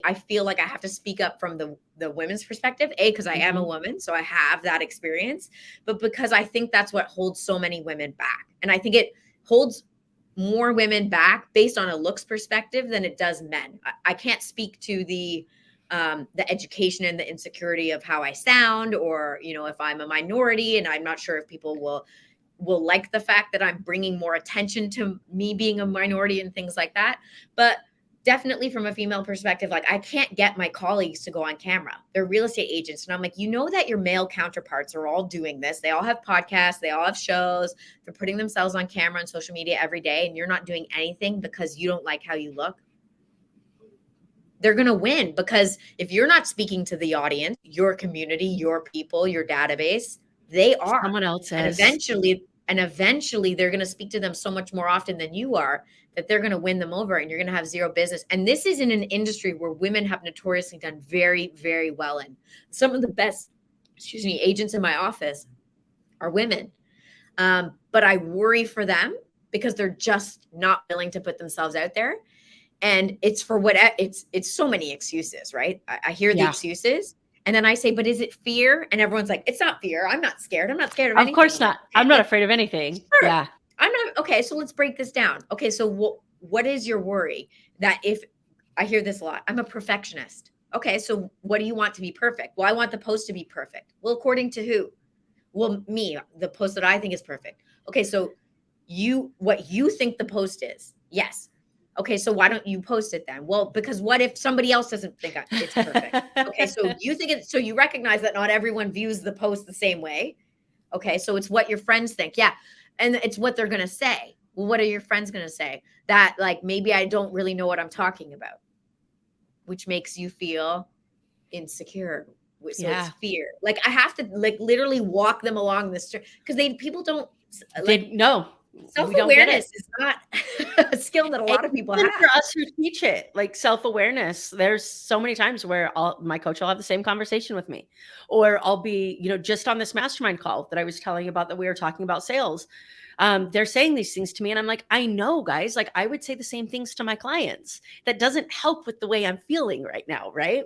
I feel like I have to speak up from the women's perspective, because I am a woman, so I have that experience, but because I think that's what holds so many women back. And I think it holds more women back based on a looks perspective than it does men. I can't speak to the education and the insecurity of how I sound, or, you know, if I'm a minority, and I'm not sure if people will like the fact that I'm bringing more attention to me being a minority and things like that. But definitely from a female perspective, like, I can't get my colleagues to go on camera. They're real estate agents. And I'm like, you know that your male counterparts are all doing this. They all have podcasts. They all have shows. They're putting themselves on camera and social media every day. And you're not doing anything because you don't like how you look. They're going to win, because if you're not speaking to the audience, your community, your people, your database, they are. Someone else is. And eventually they're going to speak to them so much more often than you are, that they're going to win them over, and you're going to have zero business. And this is in an industry where women have notoriously done very, very well in. Some of the best, agents in my office are women. But I worry for them because they're just not willing to put themselves out there. And it's for what it's so many excuses, right? I hear the excuses. And then I say, but is it fear? And everyone's like, it's not fear. I'm not scared. I'm not scared of anything. Of course not. I'm not afraid of anything. Sure. Yeah. I'm not. Okay. So let's break this down. Okay. So what is your worry? That if I hear this a lot, I'm a perfectionist. Okay. So what do you want to be perfect? Well, I want the post to be perfect. Well, according to who? Well, me, the post that I think is perfect. Okay. So what you think the post is. Yes. Okay, so why don't you post it then? Well, because what if somebody else doesn't think it's perfect? Okay, so you think it, so you recognize that not everyone views the post the same way. Okay, so it's what your friends think. Yeah, and it's what they're going to say. Well, what are your friends going to say? That, like, maybe I don't really know what I'm talking about, which makes you feel insecure. So it's fear. Like, I have to, like, literally walk them along the street, because people don't, like, no. Self-awareness is not a skill that a lot of people have. For us who teach it, like self-awareness, there's so many times where my coach will have the same conversation with me, or I'll be, just on this mastermind call that I was telling about, that we were talking about sales. They're saying these things to me, and I'm like, I know, guys, like I would say the same things to my clients. That doesn't help with the way I'm feeling right now, right?